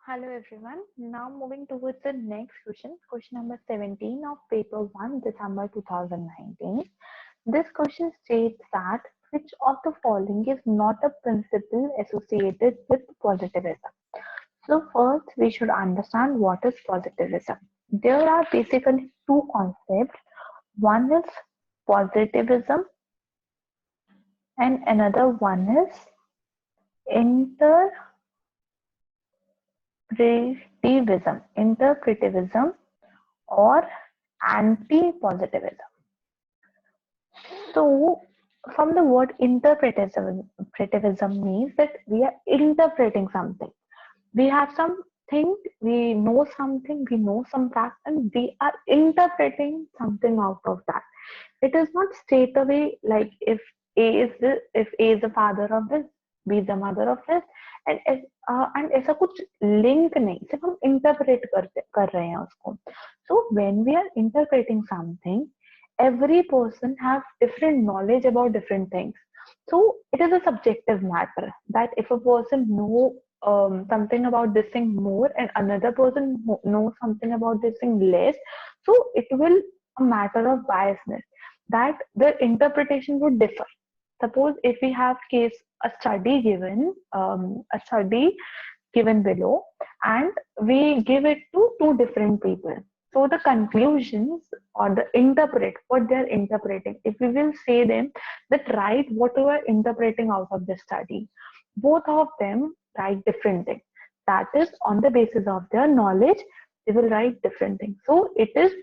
Hello everyone. Now moving towards the next question, question number 17 of paper 1, December 2019. This question states that which of the following is not a principle associated with positivism? So first we should understand what is positivism. There are basically two concepts. One is positivism and another one is interpretivism or anti-positivism. So, from the word interpretivism means that we are interpreting something. We have something, we know something, we know some facts, and we are interpreting something out of that. It is not straight away like if A is the father of this, B is the mother of this, and ऐसा कुछ link नहीं, सिर्फ हम interpret कर रहे हैं उसको. So when we are interpreting something, every person has different knowledge about different things. So it is a subjective matter that if a person know something about this thing more and another person knows something about this thing less, so it will a matter of biasness that the interpretation would differ. Suppose if we have case a study given below, and we give it to two different people. So the conclusions or the interpret what they are interpreting. If we will say them that write what you are interpreting out of the study, both of them write different things. That is on the basis of their knowledge, they will write different things. So it is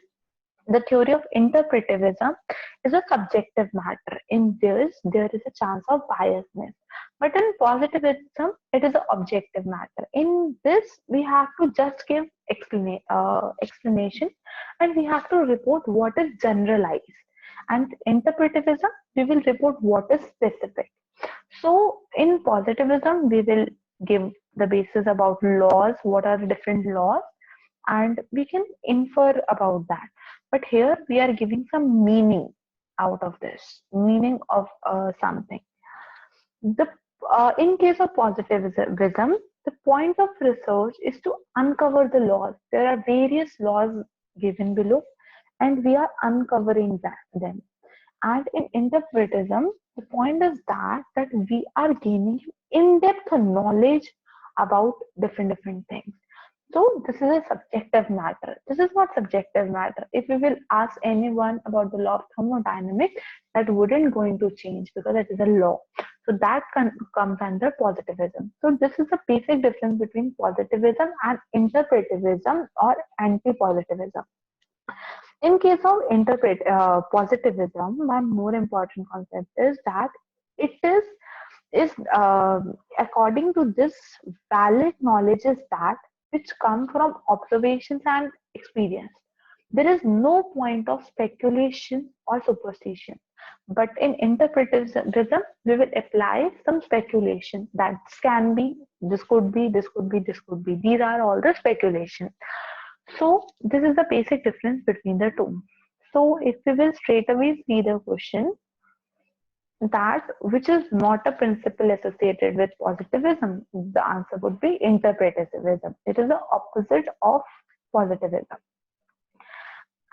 the theory of interpretivism is a subjective matter. In this, there is a chance of biasness. But in positivism, it is an objective matter. In this, we have to just give explanation and we have to report what is generalized. And interpretivism, we will report what is specific. So in positivism, we will give the basis about laws, what are the different laws, and we can infer about that. But here we are giving some meaning out of this, meaning of something. The In case of positivism, the point of research is to uncover the laws. There are various laws given below, and we are uncovering them. And in interpretism, the point is that we are gaining in-depth knowledge about different things. So this is a subjective matter. This is not subjective matter. If we will ask anyone about the law of thermodynamics, that wouldn't going to change because it is a law. So that comes under positivism. So this is the basic difference between positivism and interpretivism or anti-positivism. In case of positivism, one more important concept is that it is according to this, valid knowledge is that which come from observations and experience. There is no point of speculation or superstition. But in interpretivism, we will apply some speculation that can be, this could be, this could be, this could be. These are all the speculation. So this is the basic difference between the two. So if we will straight away see the question, that which is not a principle associated with positivism, the answer would be interpretivism. It is the opposite of positivism.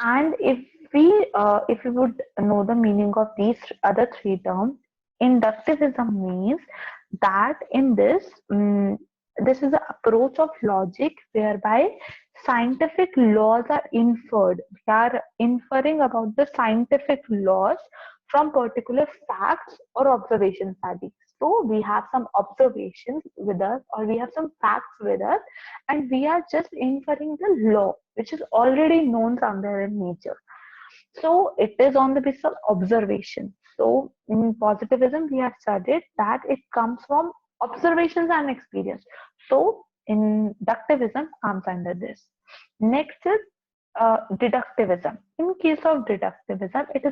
And if we would know the meaning of these other three terms, inductivism means that in this, this is the approach of logic whereby scientific laws are inferred. We are inferring about the scientific laws from particular facts or observation studies. So we have some observations with us or we have some facts with us, and we are just inferring the law which is already known somewhere in nature. So it is on the basis of observation. So in positivism, we have studied that it comes from observations and experience. So inductivism comes under this. Next is deductivism. In case of deductivism, it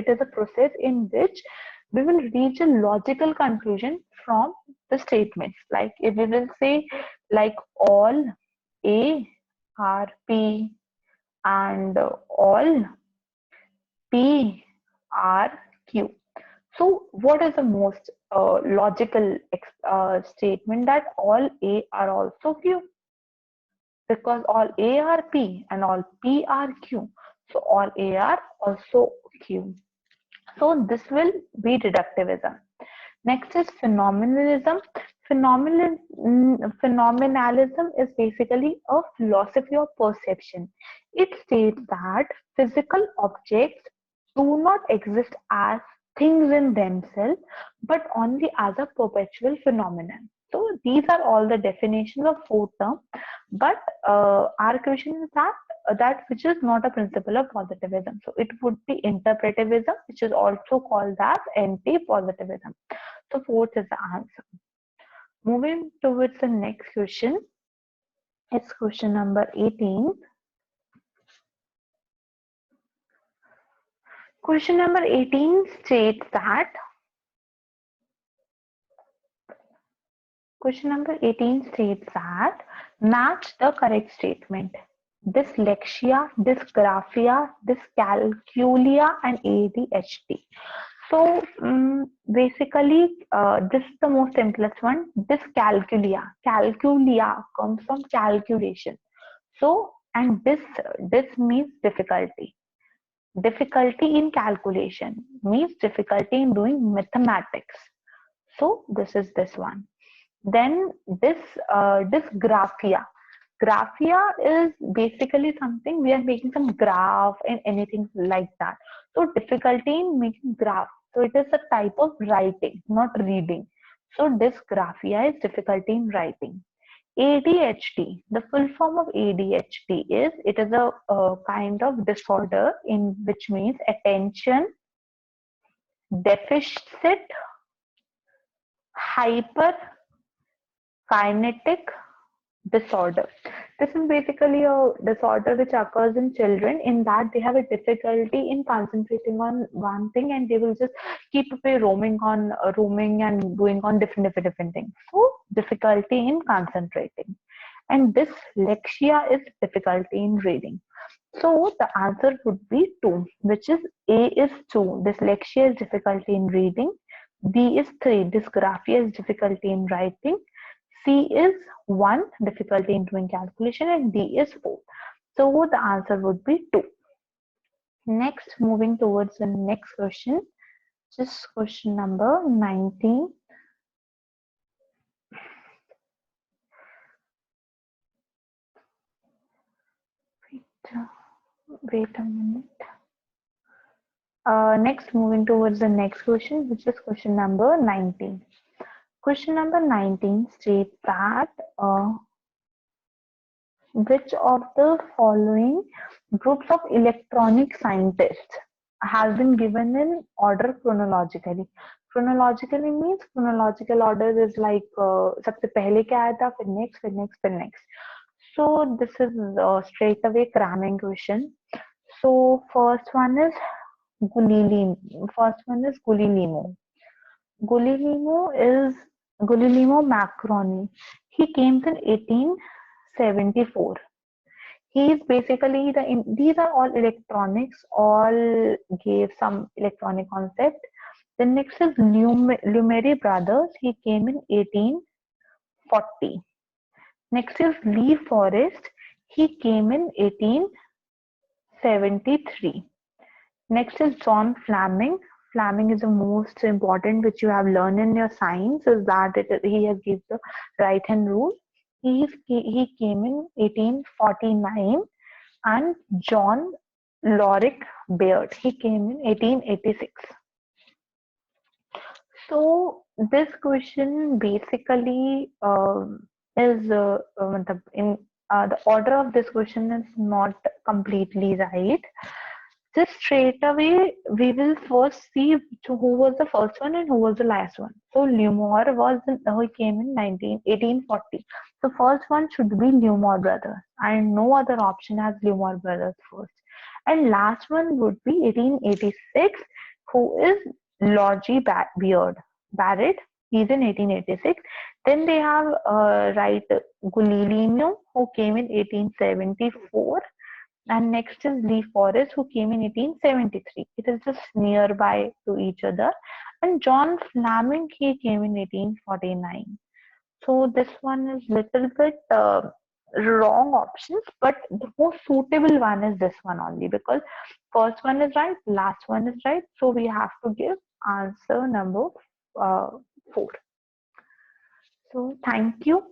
is a process in which we will reach a logical conclusion from the statements. Like if we will say like all A are P and all P R Q. So, what is the most logical statement that all A are also Q? because all A are P and all P are Q. So all A are also Q. So this will be deductivism. Next is phenomenalism. Phenomenalism is basically a philosophy of perception. It states that physical objects do not exist as things in themselves, but only as a perpetual phenomenon. So these are all the definitions of four terms. But our question is that which is not a principle of positivism. So it would be interpretivism, which is also called as anti-positivism. So fourth is the answer. Moving towards the next question. It's question number 18. Question number 18 states that match the correct statement. Dyslexia, dysgraphia, dyscalculia, and ADHD. So basically, this is the most simplest one. Dyscalculia. Calculia comes from calculation. So, and this means difficulty. Difficulty in calculation means difficulty in doing mathematics. So this is this one. Then dysgraphia. Graphia is basically something we are making some graph and anything like that. So difficulty in making graph. So it is a type of writing, not reading. So dysgraphia is difficulty in writing. ADHD, the full form of ADHD is, it is a kind of disorder in which means attention deficit hyper kinetic disorder. This is basically a disorder which occurs in children, in that they have a difficulty in concentrating on one thing and they will just keep away roaming and doing on different things. So difficulty in concentrating. And dyslexia is difficulty in reading. So the answer would be 2, which is A is 2. Dyslexia is difficulty in reading. B is 3. Dysgraphia is difficulty in writing. C is 1, difficulty in doing calculation, and D is 4. So the answer would be 2. Next, moving towards the next question, just question number 19. Wait a minute. Next, moving towards the next question, which is question number 19. Question number 19 states that which of the following groups of electronic scientists has been given in order chronologically? Chronologically means chronological order is like सबसे पहले क्या आया था, फिर next, फिर next, फिर next. So this is straight away cramming question. So first one is Gulilimo. Guglielmo Marconi. He came in 1874. He is basically these are all electronics, all gave some electronic concept. The next is Lumiere brothers. He came in 1840. Next is Lee Forrest. He came in 1873. Next is John Fleming. Fleming is the most important which you have learned in your science, is that he has given the right hand rule. He came in 1849. And John Lorik Baird, he came in 1886. So this question basically is the order of this question is not completely right. Just straight away, we will first see who was the first one and who was the last one. So Lumore he came in 1840. The first one should be Lumore brothers, and no other option has Lumore brothers first. And last one would be 1886, who is Logie Barrett. He's in 1886. Then they have Guglielmo, who came in 1874. And next is Lee Forrest, who came in 1873. It is just nearby to each other. And John Fleming, he came in 1849. So this one is little bit wrong options, but the most suitable one is this one only, because first one is right, last one is right. So we have to give answer number uh, 4. So thank you.